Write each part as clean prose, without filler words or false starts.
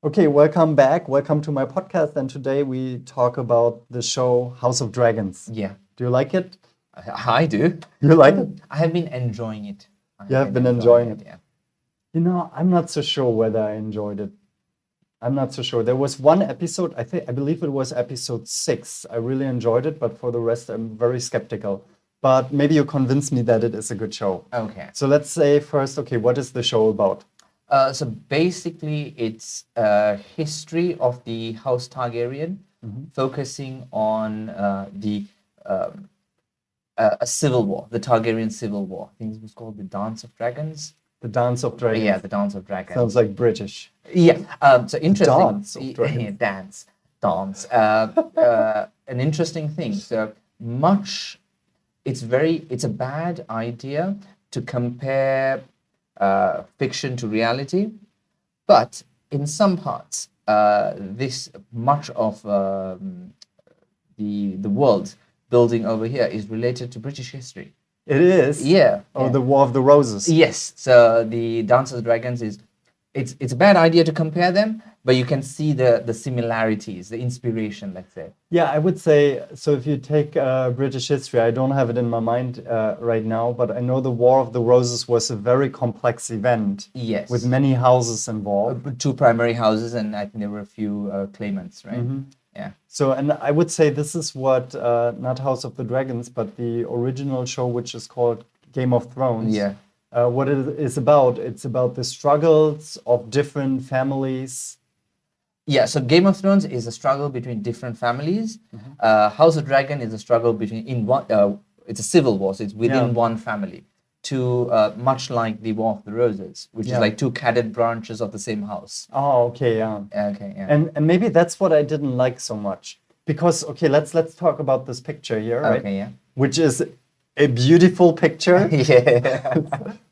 Okay, welcome back. Welcome to my podcast. And today we talk about the show House of Dragons. Yeah, Do you like it? I do. You like it? I have been enjoying it. You have been enjoying it. Yeah. I'm not so sure whether I enjoyed it. I'm not so sure. There was one episode, I believe it was episode 6. I really enjoyed it, but for the rest, I'm very skeptical. But maybe you convince me that it is a good show. Okay. So let's say first, okay, what is the show about? So basically, it's a history of the House Targaryen, focusing on a civil war, the Targaryen civil war. I think it was called the Dance of Dragons. The Dance of Dragons. Yeah, the Dance of Dragons. Sounds like British. Yeah. So interesting. Dance of Dragons. Dance. An interesting thing. So much. It's a bad idea to compare fiction to reality, but in some parts, this much of the world building over here is related to British history. It is? Yeah. Oh, the War of the Roses. Yes. So the Dance of Dragons it's a bad idea to compare them, but you can see the similarities, the inspiration, let's say. Yeah, I would say, so if you take British history, I don't have it in my mind right now, but I know the War of the Roses was a very complex event. Yes. With many houses involved. 2 primary houses, and I think there were a few claimants, right? Yeah. So, and I would say this is what, not House of the Dragons, but the original show, which is called Game of Thrones. Yeah. What it is about. It's about the struggles of different families. Yeah, so Game of Thrones is a struggle between different families. House of Dragon is a struggle between it's a civil war, so it's within one family. Much like the War of the Roses, which is like 2 cadet branches of the same house. Oh, okay, yeah. Okay, yeah. And maybe that's what I didn't like so much. Because, okay, let's talk about this picture here, right? Okay, yeah. Which is a beautiful picture. Yeah.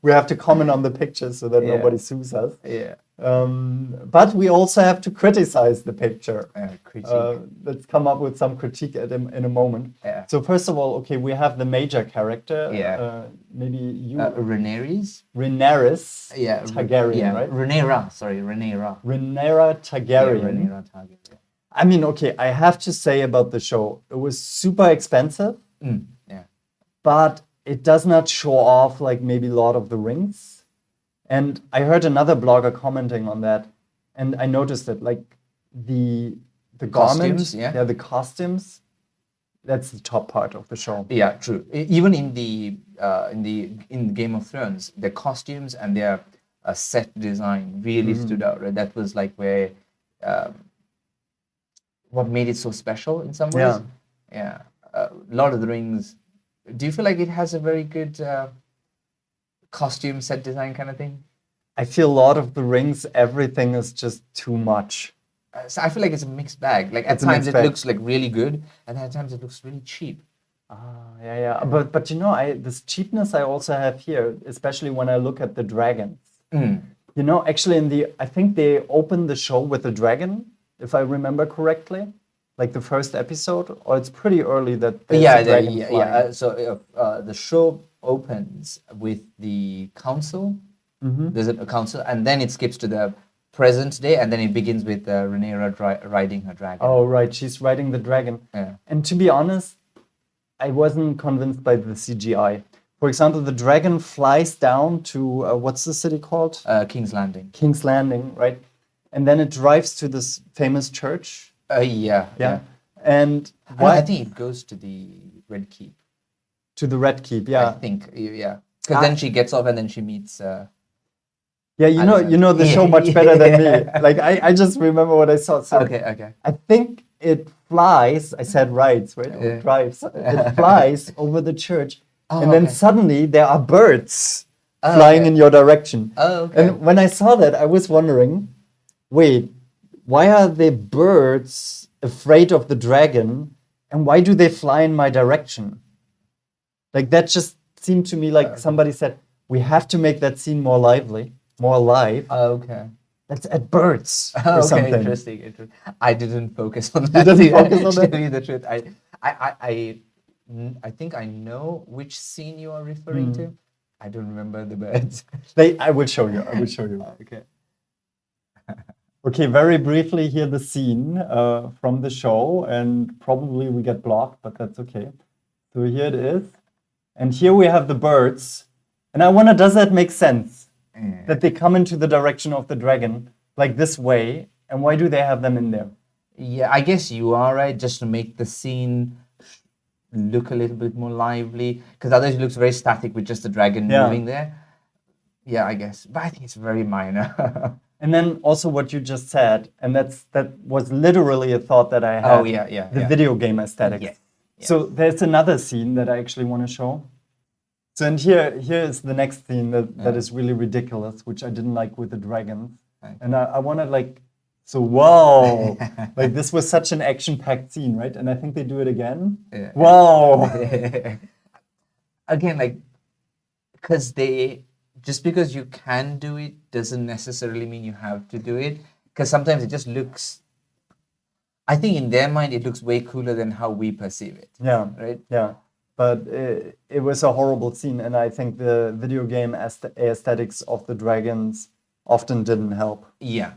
We have to comment on the picture so that nobody sues us. Yeah. But we also have to criticize the picture. Critique. Let's come up with some critique in a moment. Yeah. So first of all, okay, we have the major character. Yeah. Maybe you. Rhaenyra. Rhaenyra. Yeah. Targaryen, right? Rhaenyra. Sorry, Rhaenyra. Rhaenyra Targaryen. Yeah, Rhaenyra Targaryen. I mean, okay, I have to say about the show, it was super expensive. Yeah. But it does not show off like maybe Lord of the Rings. And I heard another blogger commenting on that, and I noticed it, like the costumes, garment, the costumes, that's the top part of the show. Yeah, true. Even in the Game of Thrones, the costumes and their set design really stood out. Right? That was like where what made it so special in some ways. Yeah. Lord of the Rings. Do you feel like it has a very good costume set design kind of thing? I feel Lord of the Rings, everything is just too much. So I feel like it's a mixed bag. Like at times it looks like really good, and at times it looks really cheap. Yeah. But this cheapness I also have here, especially when I look at the dragons. Actually I think they opened the show with a dragon, if I remember correctly. Like the first episode, or it's pretty early that there's a dragon flying. So the show opens with the council. There's a council, and then it skips to the present day, and then it begins with Rhaenyra riding her dragon. Oh, right, she's riding the dragon. Yeah. And to be honest, I wasn't convinced by the CGI. For example, the dragon flies down to what's the city called? King's Landing. King's Landing, right? And then it drives to this famous church. Yeah. And I think it goes to the Red Keep. To the Red Keep, yeah. I think, yeah. Because then she gets off and then she meets. You know the show much better than me. Like I just remember what I saw. So Okay. I think it flies. I said rides, right? Or drives. It flies over the church, and then suddenly there are birds flying in your direction. Oh, okay. And when I saw that, I was wondering, wait. Why are the birds afraid of the dragon, and why do they fly in my direction? Like that just seemed to me like somebody said, we have to make that scene more lively, more alive. Okay. Let's add birds or something. Interesting. I didn't focus on that. You didn't focus on that? To tell you the truth, I think I know which scene you are referring to. I don't remember the birds. I will show you. Okay. Okay, very briefly here the scene from the show, and probably we get blocked, but that's okay. So here it is. And here we have the birds. And I wonder, does that make sense? That they come into the direction of the dragon, like this way, and why do they have them in there? Yeah, I guess you are right, just to make the scene look a little bit more lively, because otherwise it looks very static with just the dragon moving there. Yeah, I guess, but I think it's very minor. And then also what you just said, and that was literally a thought that I had. Oh, yeah. The video game aesthetics. Yeah. So there's another scene that I actually want to show. So and here is the next scene that is really ridiculous, which I didn't like with the dragons. Okay. And I wanted like, so whoa, like this was such an action-packed scene, right? And I think they do it again. Yeah. Whoa. Again, like, just because you can do it doesn't necessarily mean you have to do it. Because sometimes it just looks, I think in their mind, it looks way cooler than how we perceive it. Yeah. Right? Yeah. But it was a horrible scene. And I think the video game aesthetics of the dragons often didn't help. Yeah.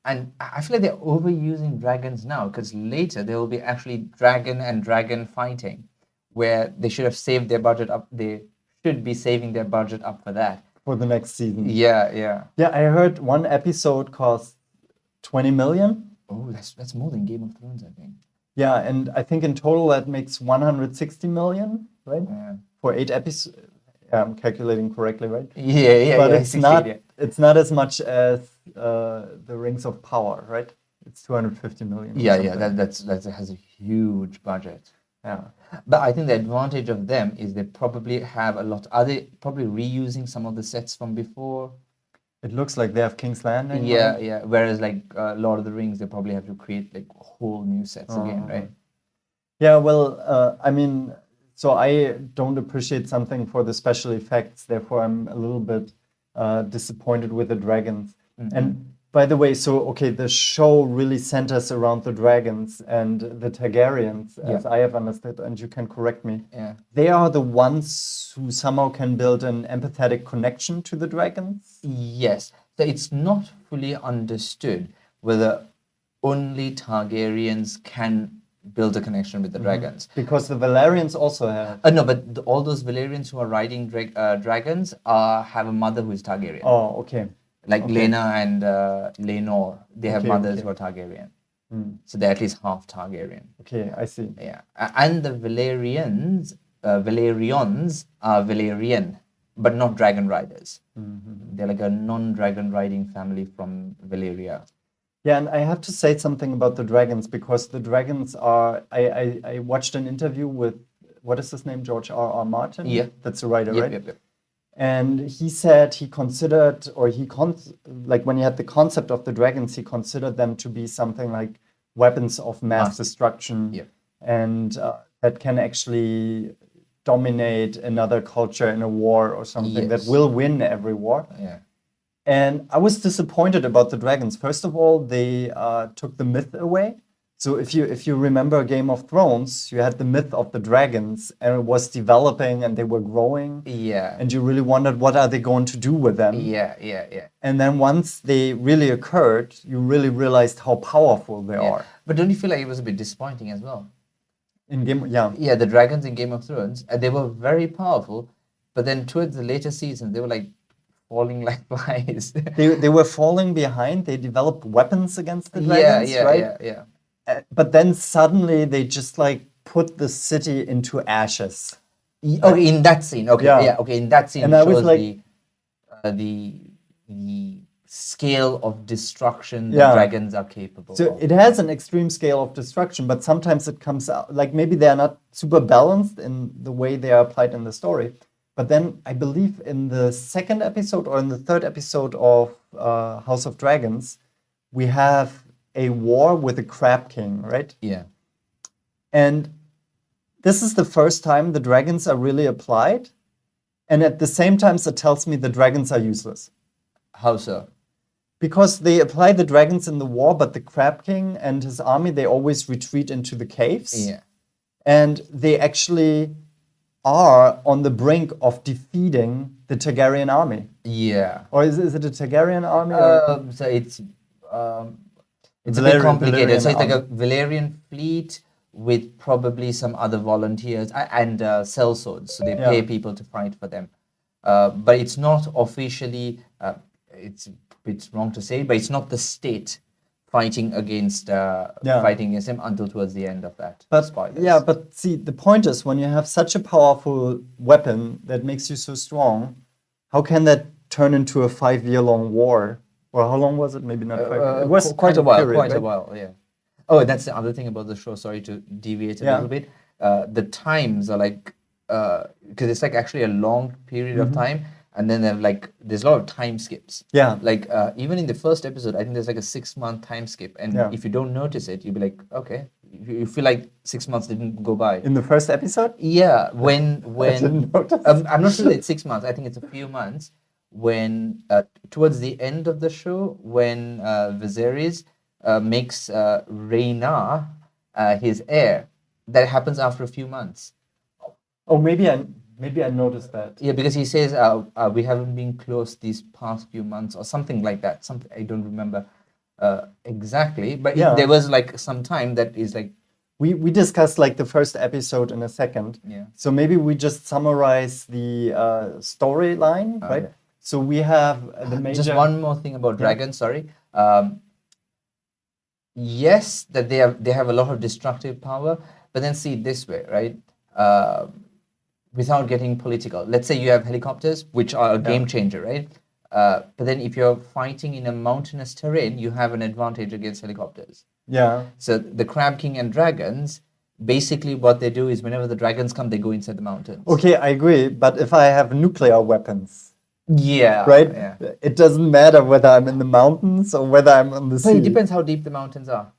And I feel like they're overusing dragons now, because later there will be actually dragon and dragon fighting, where they should have saved their budget up. They should be saving their budget up for that. For the next season. Yeah. Yeah, I heard one episode cost 20 million. Oh, that's more than Game of Thrones, I think. Yeah, and I think in total that makes 160 million, right? Yeah. For 8 episodes. I'm calculating correctly, right? Yeah. But yeah, it's 60, not yeah. it's not as much as the Rings of Power, right? It's 250 million. or Yeah, something. that has a huge budget. Yeah. But I think the advantage of them is they probably have a lot. Are they probably reusing some of the sets from before? It looks like they have King's Landing. Yeah, right? yeah. Whereas like Lord of the Rings, they probably have to create like whole new sets again, right? Yeah, well, I mean, so I don't appreciate something for the special effects. Therefore, I'm a little bit disappointed with the dragons. And by the way, so okay, the show really centers around the dragons and the Targaryens, as I have understood, and you can correct me. Yeah. They are the ones who somehow can build an empathetic connection to the dragons. Yes. So it's not fully understood whether only Targaryens can build a connection with the dragons. Because the Valerians also have. No, but all those Valerians who are riding dragons have a mother who is Targaryen. Oh, okay. Like Lena and Lenore, they have mothers okay. who are Targaryen. So they're at least half Targaryen. Okay, I see. Yeah. And the Valerians are Valerian, but not dragon riders. They're like a non-dragon riding family from Valyria. Yeah, and I have to say something about the dragons, because the dragons are. I watched an interview with, what is his name? George R. Martin? Yeah. That's the writer, right? Yep. And he said he considered, or like when he had the concept of the dragons, he considered them to be something like weapons of mass destruction. Yep. And that can actually dominate another culture in a war or something, that will win every war. Yeah. And I was disappointed about the dragons. First of all, they took the myth away. So if you remember Game of Thrones, you had the myth of the dragons, and it was developing and they were growing. Yeah. And you really wondered, what are they going to do with them? Yeah. And then once they really occurred, you really realized how powerful they are. But don't you feel like it was a bit disappointing as well? Yeah, the dragons in Game of Thrones, they were very powerful, but then towards the later seasons, they were like falling like flies. they were falling behind. They developed weapons against the dragons, right? Yeah. But then suddenly they just like put the city into ashes. Okay, in that scene. Okay, Yeah. okay, in that scene, And it I was shows like- the scale of destruction the Yeah. dragons are capable So of. it has an extreme scale of destruction, but sometimes it comes out like maybe they are not super balanced in the way they are applied in the story. But then I believe in the second episode or in the third episode of House of Dragons, we have a war with the Crab King, right? Yeah. And this is the first time the dragons are really applied. And at the same time, it tells me the dragons are useless. How so? Because they apply the dragons in the war, but the Crab King and his army, they always retreat into the caves. Yeah. And they actually are on the brink of defeating the Targaryen army. Yeah. Or is it a Targaryen army? or- So it's it's a bit Valerian- complicated. Valerian So it's like a army. Valerian fleet with probably some other volunteers and sellswords. So they Yeah. pay people to fight for them. But it's not officially, it's wrong to say, but it's not the state fighting against him until towards the end of that. But Spoilers. yeah, but see, the point is when you have such a powerful weapon that makes you so strong, how can that turn into a 5-year-long war? Or how long was it? Maybe not 5 years. It was quite kind a of while. period, Quite a right? while. Yeah. Oh, that's the other thing about the show. Sorry to deviate a Yeah. little bit. The times are like because it's like actually a long period of time, and then there's a lot of time skips. Yeah. Like even in the first episode, I think there's like a 6-month time skip, and Yeah. if you don't notice it, you'll be like, okay, you feel like 6 months didn't go by. In the first episode? Yeah, when didn't notice. I'm not sure it's 6 months. I think it's a few months. When towards the end of the show, when Viserys makes Rhaenyra his heir, that happens after a few months. Oh, maybe I noticed that. Yeah, because he says we haven't been close these past few months or something like that. Something I don't remember exactly, but Yeah. there was like some time that is like. We discussed like the first episode in a second. Yeah. So maybe we just summarize the storyline, right? yeah. So we have the major. Just one more thing about dragons. Sorry. Yes, that they have a lot of destructive power, but then see it this way, right? Without getting political, let's say you have helicopters, which are a game changer, right? But then if you're fighting in a mountainous terrain, you have an advantage against helicopters. Yeah. So the Crab King and dragons, basically what they do is whenever the dragons come, they go inside the mountains. Okay, I agree. But if I have nuclear weapons, Yeah. right? Yeah. It doesn't matter whether I'm in the mountains or whether I'm on the Well, sea. it depends how deep the mountains are.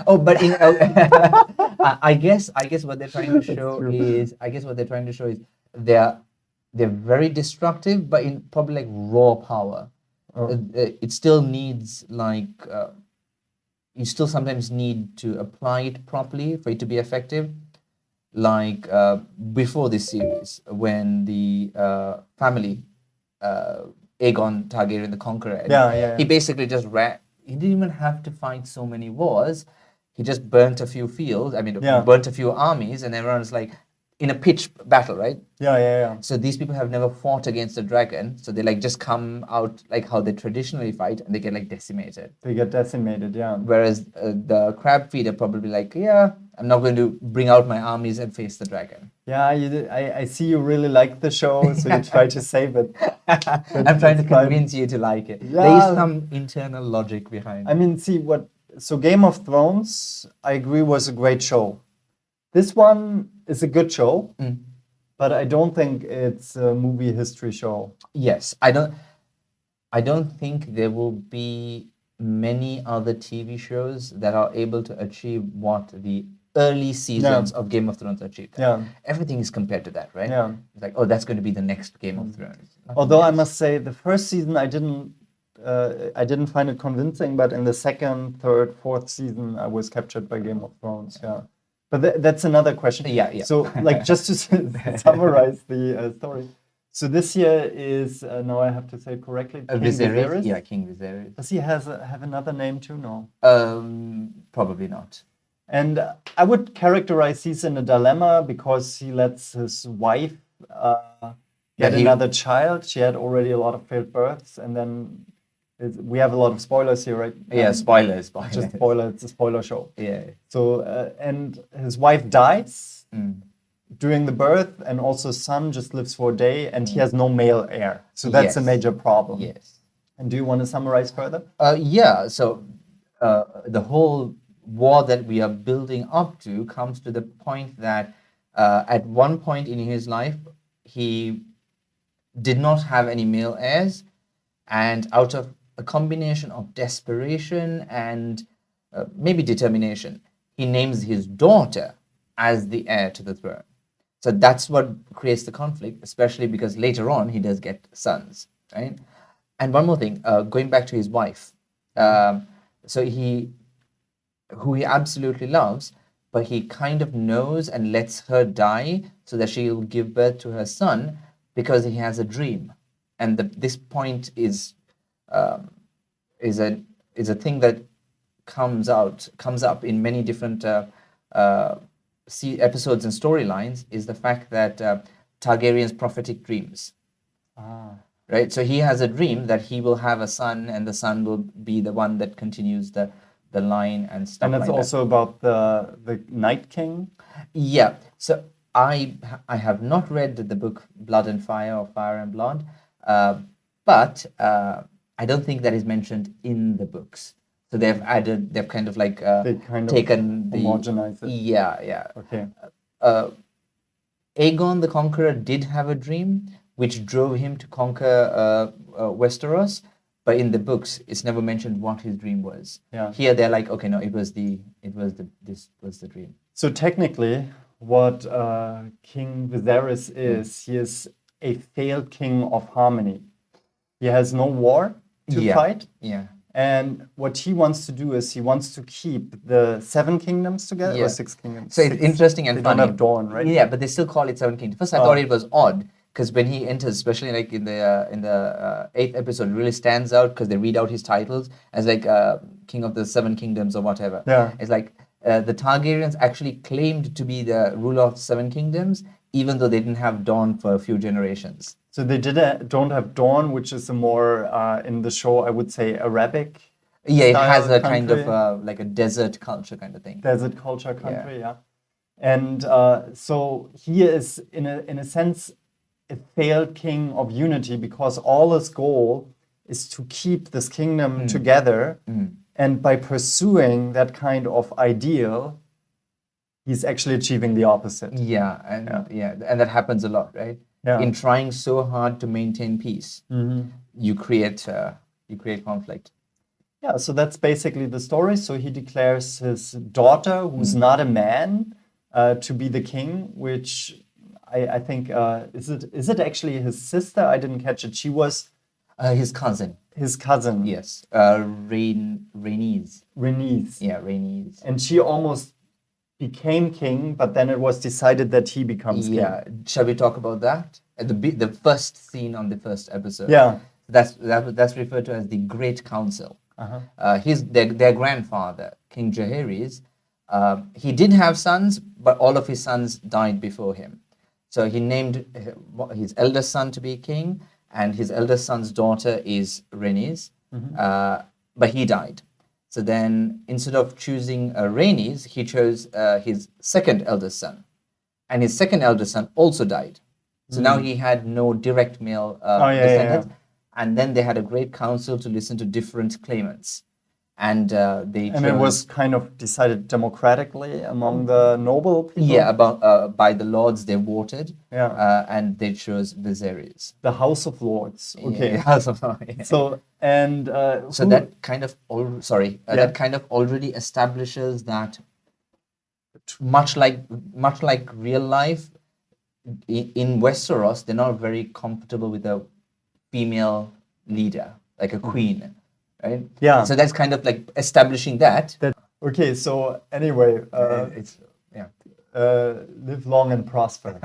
Oh, but I guess what they're trying to show is they're very destructive, but in probably like raw power. It still needs like you still sometimes need to apply it properly for it to be effective. Like before this series, when the family, Aegon Targaryen the Conqueror, he basically just ran. He didn't even have to fight so many wars. He just burnt a few fields. Burnt a few armies, and everyone's like in a pitched battle, right? Yeah. So these people have never fought against a dragon, so they like just come out like how they traditionally fight, and they get like decimated. They get decimated, yeah. Whereas the crab feeder probably like, yeah, I'm not going to bring out my armies and face the dragon. Yeah, I see you really like the show, so you try to save it. I'm trying to convince you to like it. Yeah. There is some internal logic behind it. I mean, so Game of Thrones, I agree, was a great show. This one is a good show, but I don't think it's a movie history show. Yes, I don't think there will be many other TV shows that are able to achieve what the early seasons of Game of Thrones achieved. Yeah. Everything is compared to that, right? Yeah. It's like, oh, that's going to be the next Game of Thrones. Although I must say, the first season I didn't find it convincing, but in the second, third, fourth season, I was captured by Game of Thrones. Yeah. But that's another question. Yeah. So, like, just to summarize the story. So this year is, now I have to say it correctly, King Viserys. Yeah, King Viserys. Does he have another name too? No. Probably not. And I would characterize he's in a dilemma because he lets his wife get another child. She had already a lot of failed births, and then we have a lot of spoilers here, right? Yeah, spoilers. Just spoiler. It's a spoiler show. Yeah. So and his wife dies during the birth, and also his son just lives for a day, and he has no male heir. So that's a major problem. Yes. And do you want to summarize further? Yeah. So the whole war that we are building up to comes to the point that at one point in his life, he did not have any male heirs, and out of a combination of desperation and maybe determination, he names his daughter as the heir to the throne. So that's what creates the conflict, especially because later on he does get sons, right? And one more thing, going back to his wife. So who he absolutely loves, but he kind of knows and lets her die so that she'll give birth to her son because he has a dream. And this point is is a thing that comes up in many different episodes and storylines, is the fact that Targaryens prophetic dreams. Right, so he has a dream that he will have a son, and the son will be the one that continues the line and stuff. And it's like also about the Night King. Yeah. So I have not read the book Blood and Fire or Fire and Blood, but I don't think that is mentioned in the books. So they've kind of like taken the homogenized it. Yeah. Okay. Aegon the Conqueror did have a dream which drove him to conquer Westeros, but in the books it's never mentioned what his dream was. Yeah. Here they're like, okay, no, this was the dream. So technically, what King Viserys is, he is a failed king of harmony. He has no war to fight. Yeah. And what he wants to do is he wants to keep the 7 kingdoms together, or 6 kingdoms. So it's interesting and they funny. Don't have Dawn, right? Yeah, but they still call it 7 kingdoms. First, I thought it was odd, because when he enters, especially like in the 8th episode, it really stands out because they read out his titles as like King of the 7 kingdoms or whatever. Yeah. It's like the Targaryens actually claimed to be the ruler of 7 kingdoms, even though they didn't have Dawn for a few generations. So they don't have Dawn, which is a more, in the show, I would say, Arabic. Yeah, it has a country. kind of like a desert culture kind of thing. Desert culture country, yeah. And so he is, in a sense, a failed king of unity, because all his goal is to keep this kingdom together. And by pursuing that kind of ideal, he's actually achieving the opposite. Yeah, and that happens a lot, right? Yeah. In trying so hard to maintain peace, you create conflict. Yeah, so that's basically the story. So he declares his daughter, who's not a man, to be the king, which I think is it actually his sister? I didn't catch it. She was His cousin. his cousin. Yes, Rhaenys. Rhaenys. Yeah, Rhaenys. And she almost became king, but then it was decided that he becomes king. Yeah, shall we talk about that? At the first scene on the first episode. Yeah. That's referred to as the Great Council. Their grandfather, King Jaehaerys, he did have sons, but all of his sons died before him. So he named his eldest son to be king, and his eldest son's daughter is Rhaenys, but he died. So then, instead of choosing Rhaenys, he chose his second eldest son, and his second eldest son also died. So now he had no direct male descendants. And then they had a great council to listen to different claimants. And it was kind of decided democratically among the noble people? Yeah, by the lords they voted. Yeah. And they chose Viserys. The House of Lords. Okay. Yeah, House of Lords. Yeah. So that kind of that kind of already establishes that much like real life, in Westeros, they're not very comfortable with a female leader, like a queen, right? Yeah. So that's kind of like establishing that. Okay, so anyway, it's live long and prosper.